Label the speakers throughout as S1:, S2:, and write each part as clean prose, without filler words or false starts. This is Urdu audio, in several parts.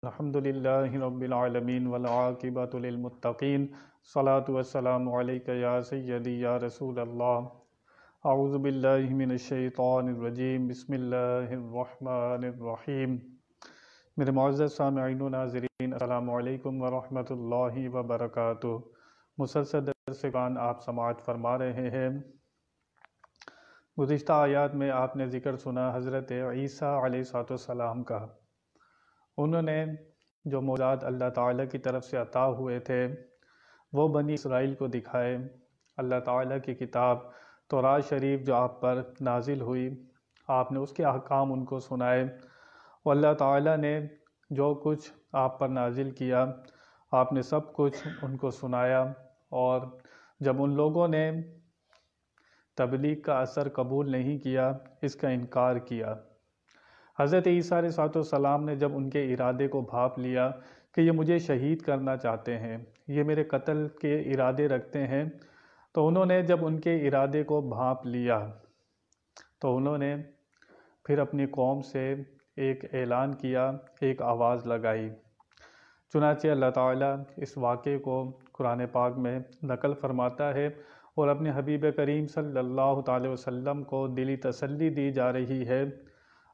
S1: الحمد للہ رب العالمین والعاقبۃ للمتقین صلاۃ والسلام علیک یا سیدی یا رسول اللہ اعوذ باللہ من الشیطان الرجیم بسم اللہ الرحمن الرحیم میرے معزز سامعین و ناظرین السلام علیکم ورحمۃ اللہ وبرکاتہ۔ مسلسل درس قرآن آپ سماعت فرما رہے ہیں۔ گزشتہ آیات میں آپ نے ذکر سنا حضرت عیسیٰ علیہ السلام کا۔ انہوں نے جو معجزات اللہ تعالیٰ کی طرف سے عطا ہوئے تھے وہ بنی اسرائیل کو دکھائے۔ اللہ تعالیٰ کی کتاب تورات شریف جو آپ پر نازل ہوئی، آپ نے اس کے احکام ان کو سنائے، اور اللہ تعالیٰ نے جو کچھ آپ پر نازل کیا آپ نے سب کچھ ان کو سنایا، اور جب ان لوگوں نے تبلیغ کا اثر قبول نہیں کیا، اس کا انکار کیا، حضرت عیسیٰ علیہ السلام نے جب ان کے ارادے کو بھانپ لیا کہ یہ مجھے شہید کرنا چاہتے ہیں، یہ میرے قتل کے ارادے رکھتے ہیں، تو انہوں نے جب ان کے ارادے کو بھانپ لیا تو انہوں نے پھر اپنی قوم سے ایک اعلان کیا، ایک آواز لگائی۔ چنانچہ اللہ تعالیٰ اس واقعے کو قرآن پاک میں نقل فرماتا ہے، اور اپنے حبیب کریم صلی اللہ تعالی وسلم کو دلی تسلی دی جا رہی ہے،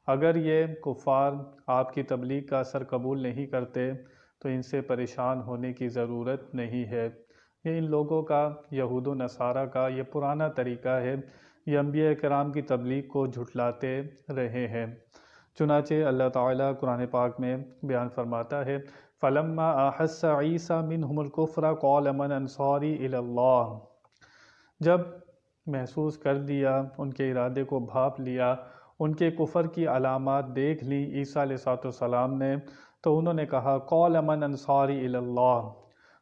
S1: اگر یہ کفار آپ کی تبلیغ کا اثر قبول نہیں کرتے تو ان سے پریشان ہونے کی ضرورت نہیں ہے۔ یہ ان لوگوں کا، یہود و نصارہ کا یہ پرانا طریقہ ہے، یہ انبیاء کرام کی تبلیغ کو جھٹلاتے رہے ہیں۔ چنانچہ اللہ تعالیٰ قرآن پاک میں بیان فرماتا ہے، فَلَمَّا أَحَسَّ عِيسَىٰ مِنْهُمُ الْكُفْرَ قَالَ مَنْ أَنصَارِي إِلَى اللَّهِ، جب محسوس کر لیا، ان کے ارادے کو بھانپ لیا، ان کے کفر کی علامات دیکھ لی عیسیٰ علیہ السلام نے، تو انہوں نے کہا، قَالَ مَنْ أَنصَارِي إِلَى اللَّهِ،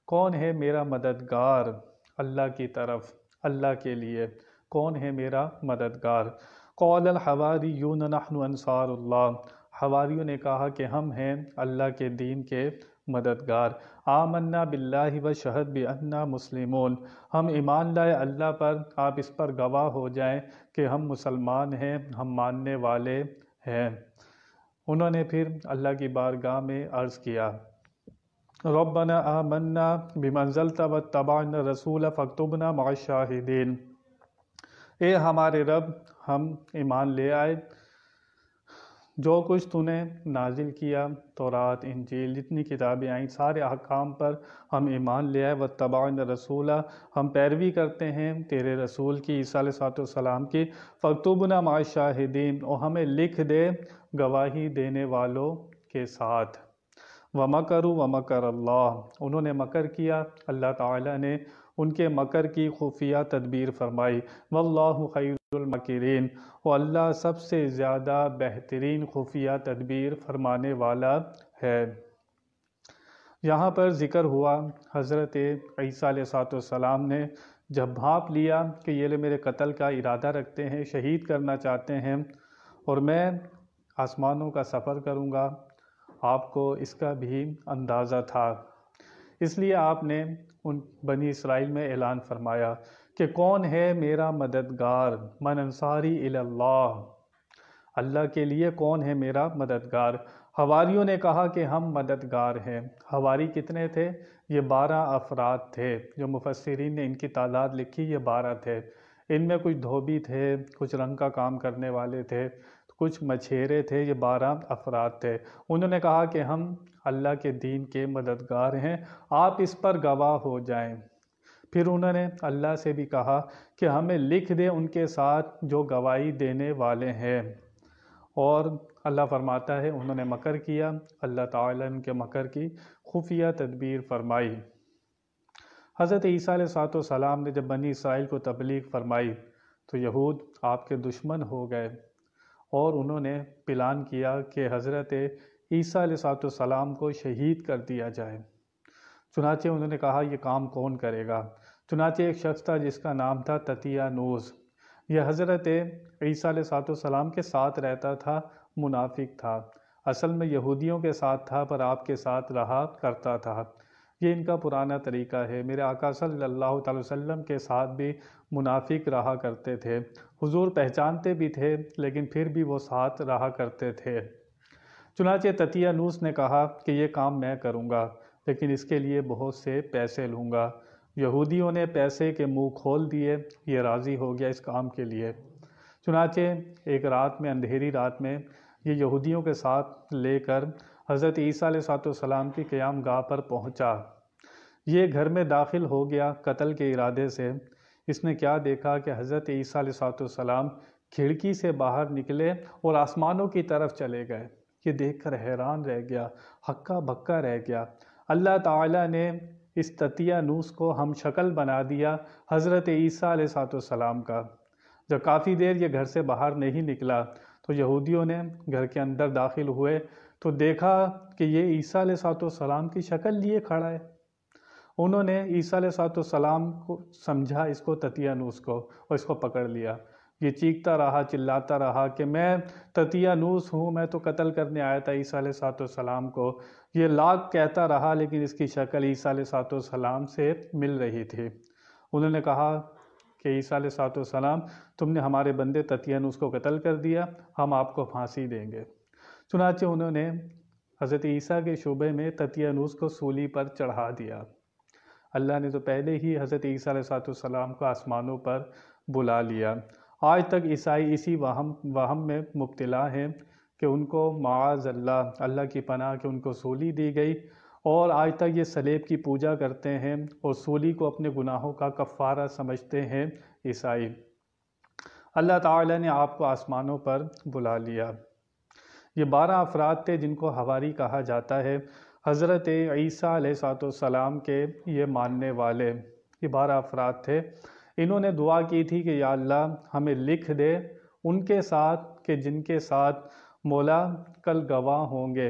S1: کون ہے میرا مددگار اللہ کی طرف، اللہ کے لیے کون ہے میرا مددگار؟ قَالَ الْحَوَارِيُّونَ نَحْنُ أَنصَارُ اللَّهِ، حواریوں نے کہا کہ ہم ہیں اللہ کے دین کے مددگار۔ آمنا باللہ وشہد بأننا مسلمون، ہم ایمان لائے اللہ پر، آپ اس پر گواہ ہو جائیں کہ ہم مسلمان ہیں، ہم ماننے والے ہیں۔ انہوں نے پھر اللہ کی بارگاہ میں عرض کیا، ربنا آمنا بما انزلت واتبعنا الرسول فاکتبنا مع الشاہدین، اے ہمارے رب، ہم ایمان لے آئے جو کچھ تو نے نازل کیا، تورات، انجیل، جتنی کتابیں آئیں سارے احکام پر ہم ایمان لے آئے، واتبعنا الرسول، ہم پیروی کرتے ہیں تیرے رسول کی، عیسیٰ علیہ السلام کی، فاکتبنا مع الشاہدین، اور ہمیں لکھ دے گواہی دینے والوں کے ساتھ۔ وَمَكَرُوا وَمَكَرَ اللَّهُ، انہوں نے مکر کیا، اللہ تعالیٰ نے ان کے مکر کی خفیہ تدبیر فرمائی۔ وَاللَّهُ خَيْرُ الْمَاكِرِينَ، اور اللہ سب سے زیادہ بہترین خفیہ تدبیر فرمانے والا ہے۔ یہاں پر ذکر ہوا حضرت عیسیٰ علیہ السلام نے جب بھانپ لیا کہ یہ لوگ میرے قتل کا ارادہ رکھتے ہیں، شہید کرنا چاہتے ہیں، اور میں آسمانوں کا سفر کروں گا، آپ کو اس کا بھی اندازہ تھا، اس لیے آپ نے ان بنی اسرائیل میں اعلان فرمایا کہ کون ہے میرا مددگار، من انصاری الی اللہ، اللہ کے لیے کون ہے میرا مددگار؟ حواریوں نے کہا کہ ہم مددگار ہیں۔ حواری کتنے تھے؟ یہ 12 افراد تھے، جو مفسرین نے ان کی تعداد لکھی، یہ 12 تھے۔ ان میں کچھ دھوبی تھے، کچھ رنگ کا کام کرنے والے تھے، کچھ مچھیرے تھے، یہ 12 افراد تھے۔ انہوں نے کہا کہ ہم اللہ کے دین کے مددگار ہیں، آپ اس پر گواہ ہو جائیں۔ پھر انہوں نے اللہ سے بھی کہا کہ ہمیں لکھ دے ان کے ساتھ جو گواہی دینے والے ہیں، اور اللہ فرماتا ہے انہوں نے مکر کیا، اللہ تعالیٰ ان کے مکر کی خفیہ تدبیر فرمائی۔ حضرت عیسیٰ علیہ السلام نے جب بنی اسرائیل کو تبلیغ فرمائی تو یہود آپ کے دشمن ہو گئے، اور انہوں نے پلان کیا کہ حضرت عیسیٰ علیہ السلام کو شہید کر دیا جائے۔ چنانچہ انہوں نے کہا یہ کام کون کرے گا؟ چنانچہ ایک شخص تھا جس کا نام تھا تطیانوس، یہ حضرت عیسیٰ علیہ السلام کے ساتھ رہتا تھا، منافق تھا، اصل میں یہودیوں کے ساتھ تھا پر آپ کے ساتھ رہا کرتا تھا۔ یہ ان کا پرانا طریقہ ہے، میرے آقا صلی اللہ تعالی وسلم کے ساتھ بھی منافق رہا کرتے تھے، حضور پہچانتے بھی تھے لیکن پھر بھی وہ ساتھ رہا کرتے تھے۔ چنانچہ تطیانوس نے کہا کہ یہ کام میں کروں گا، لیکن اس کے لیے بہت سے پیسے لوں گا۔ یہودیوں نے پیسے کے منہ کھول دیے، یہ راضی ہو گیا اس کام کے لیے۔ چنانچہ ایک رات میں، اندھیری رات میں، یہ یہودیوں کے ساتھ لے کر حضرت عیسیٰ علیہ السلام کی قیام گاہ پر پہنچا۔ یہ گھر میں داخل ہو گیا قتل کے ارادے سے۔ اس نے کیا دیکھا کہ حضرت عیسیٰ علیہ السلام کھڑکی سے باہر نکلے اور آسمانوں کی طرف چلے گئے۔ یہ دیکھ کر حیران رہ گیا، ہکا بکا رہ گیا۔ اللہ تعالیٰ نے اس تطیانوس کو ہم شکل بنا دیا حضرت عیسیٰ علیہ السلام کا۔ جب کافی دیر یہ گھر سے باہر نہیں نکلا تو یہودیوں نے گھر کے اندر داخل ہوئے تو دیکھا کہ یہ عیسیٰ علیہ السلام کی شکل لیے کھڑا ہے۔ انہوں نے عیسیٰ علیہ السلام کو سمجھا، اس کو تطیانوس کو، اور اس کو پکڑ لیا۔ یہ چیختا رہا، چلاتا رہا کہ میں تطیانوس ہوں، میں تو قتل کرنے آیا تھا عیسیٰ علیہ السلام کو۔ یہ لاکھ کہتا رہا، لیکن اس کی شکل عیسیٰ علیہ السلام سے مل رہی تھی۔ انہوں نے کہا کہ عیسیٰ علیہ السلام، تم نے ہمارے بندے تطیانوس کو قتل کر دیا، ہم آپ کو پھانسی دیں گے۔ چنانچہ انہوں نے حضرت عیسیٰ کے شعبے میں تطیانوس کو سولی پر چڑھا دیا۔ اللہ نے تو پہلے ہی حضرت عیسیٰ علیہ السلام کو آسمانوں پر بلا لیا۔ آج تک عیسائی اسی وہم میں مبتلا ہیں کہ ان کو معاذ اللہ، اللہ کی پناہ، کہ ان کو سولی دی گئی، اور آج تک یہ صلیب کی پوجا کرتے ہیں اور سولی کو اپنے گناہوں کا کفارہ سمجھتے ہیں عیسائی۔ اللہ تعالیٰ نے آپ کو آسمانوں پر بلا لیا۔ یہ 12 افراد تھے جن کو حواری کہا جاتا ہے، حضرت عیسیٰ علیہ السلام کے یہ ماننے والے۔ یہ 12 افراد تھے۔ انہوں نے دعا کی تھی کہ یا اللہ ہمیں لکھ دے ان کے ساتھ کہ جن کے ساتھ مولا کل گواہ ہوں گے۔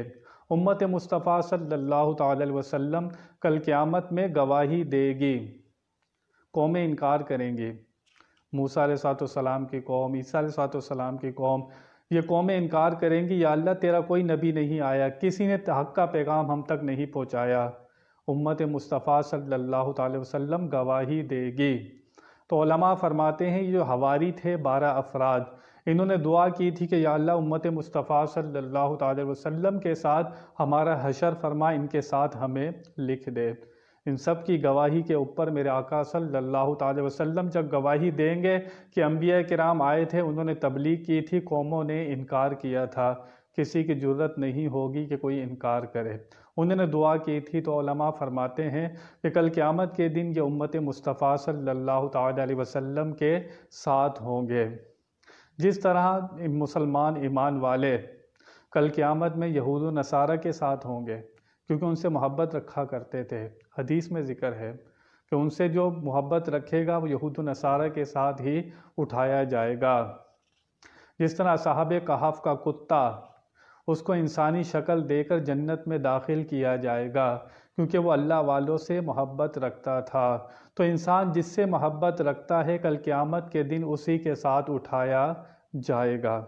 S1: امت مصطفیٰ صلی اللہ تعالی علیہ وسلم کل قیامت میں گواہی دے گی، قومیں انکار کریں گی۔ موسیٰ علیہ السلام کی قوم، عیسیٰ علیہ السلام کی قوم، یہ قومیں انکار کریں گی، یا اللہ تیرا کوئی نبی نہیں آیا، کسی نے حق کا پیغام ہم تک نہیں پہنچایا۔ امت مصطفیٰ صلی اللہ تعالی وسلم گواہی دے گی۔ تو علماء فرماتے ہیں یہ جو حواری تھے 12 افراد، انہوں نے دعا کی تھی کہ یا اللہ امت مصطفیٰ صلی اللہ تعالی وسلم کے ساتھ ہمارا حشر فرما، ان کے ساتھ ہمیں لکھ دے۔ ان سب کی گواہی کے اوپر میرے آقا صلی اللہ تعالی وسلم جب گواہی دیں گے کہ انبیاء کرام آئے تھے، انہوں نے تبلیغ کی تھی، قوموں نے انکار کیا تھا، کسی کی جرت نہیں ہوگی کہ کوئی انکار کرے۔ انہوں نے دعا کی تھی، تو علماء فرماتے ہیں کہ کل قیامت کے دن یہ امت مصطفیٰ صلی اللہ تعالی علیہ وسلم کے ساتھ ہوں گے۔ جس طرح مسلمان ایمان والے کل قیامت میں یہود و نصارہ کے ساتھ ہوں گے، کیونکہ ان سے محبت رکھا کرتے تھے۔ حدیث میں ذکر ہے کہ ان سے جو محبت رکھے گا وہ یہود و نصارہ کے ساتھ ہی اٹھایا جائے گا۔ جس طرح اصحاب کہف کا کتا، اس کو انسانی شکل دے کر جنت میں داخل کیا جائے گا، کیونکہ وہ اللہ والوں سے محبت رکھتا تھا۔ تو انسان جس سے محبت رکھتا ہے کل قیامت کے دن اسی کے ساتھ اٹھایا جائے گا۔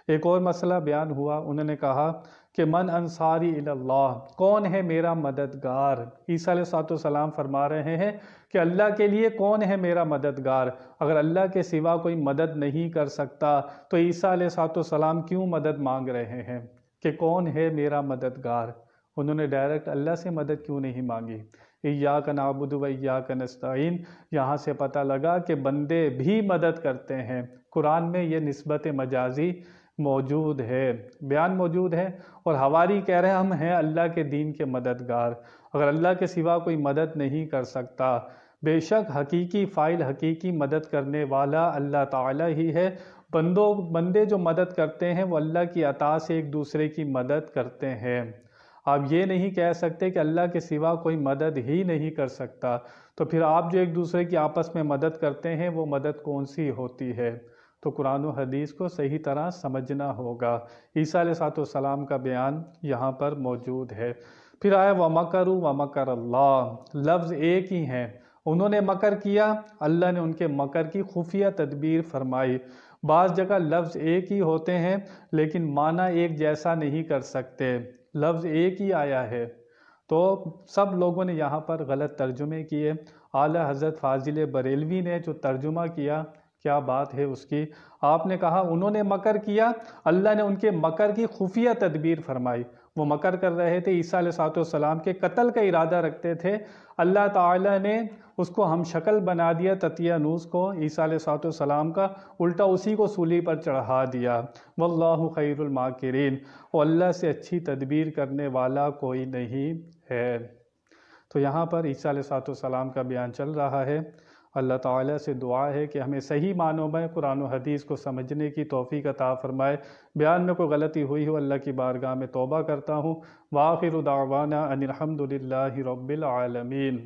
S1: ایک اور مسئلہ بیان ہوا، انہوں نے کہا کہ من انصاری اللہ، کون ہے میرا مددگار؟ عیسیٰ علیہ السلام فرما رہے ہیں کہ اللہ کے لیے کون ہے میرا مددگار؟ اگر اللہ کے سوا کوئی مدد نہیں کر سکتا تو عیسیٰ علیہ السلام کیوں مدد مانگ رہے ہیں کہ کون ہے میرا مددگار؟ انہوں نے ڈائریکٹ اللہ سے مدد کیوں نہیں مانگی؟ ایاک نعبد و ایاک نستعین، یہاں سے پتہ لگا کہ بندے بھی مدد کرتے ہیں۔ قرآن میں یہ نسبت مجازی موجود ہے، بیان موجود ہے، اور حواری کہہ رہے ہیں ہم ہیں اللہ کے دین کے مددگار۔ اگر اللہ کے سوا کوئی مدد نہیں کر سکتا، بے شک حقیقی فاعل، حقیقی مدد کرنے والا اللہ تعالی ہی ہے۔ بندے جو مدد کرتے ہیں وہ اللہ کی عطا سے ایک دوسرے کی مدد کرتے ہیں۔ آپ یہ نہیں کہہ سکتے کہ اللہ کے سوا کوئی مدد ہی نہیں کر سکتا، تو پھر آپ جو ایک دوسرے کی آپس میں مدد کرتے ہیں وہ مدد کون سی ہوتی ہے؟ تو قرآن و حدیث کو صحیح طرح سمجھنا ہوگا۔ عیسیٰ علیہ السلام کا بیان یہاں پر موجود ہے۔ پھر آیا وَمَكَرُوا وَمَكَرَ اللَّهُ، لفظ ایک ہی ہیں، انہوں نے مکر کیا، اللہ نے ان کے مکر کی خفیہ تدبیر فرمائی۔ بعض جگہ لفظ ایک ہی ہوتے ہیں لیکن معنی ایک جیسا نہیں کر سکتے، لفظ ایک ہی آیا ہے، تو سب لوگوں نے یہاں پر غلط ترجمے کیے۔ اعلیٰ حضرت فاضل بریلوی نے جو ترجمہ کیا کیا بات ہے اس کی؟ آپ نے کہا انہوں نے مکر کیا، اللہ نے ان کے مکر کی خفیہ تدبیر فرمائی۔ وہ مکر کر رہے تھے، عیسیٰ علیہ السلام کے قتل کا ارادہ رکھتے تھے، اللہ تعالیٰ نے اس کو ہم شکل بنا دیا، تطیانوس کو، عیسیٰ علیہ السلام کا، الٹا اسی کو صلیب پر چڑھا دیا۔ واللہ خیر الماکرین، اور اللہ سے اچھی تدبیر کرنے والا کوئی نہیں ہے۔ تو یہاں پر عیسیٰ علیہ السلام کا بیان چل رہا ہے۔ اللہ تعالیٰ سے دعا ہے کہ ہمیں صحیح معنوں میں قرآن و حدیث کو سمجھنے کی توفیق عطا فرمائے۔ بیان میں کوئی غلطی ہوئی ہو اللہ کی بارگاہ میں توبہ کرتا ہوں۔ وآخر دعوانا ان الحمد للہ رب العالمین۔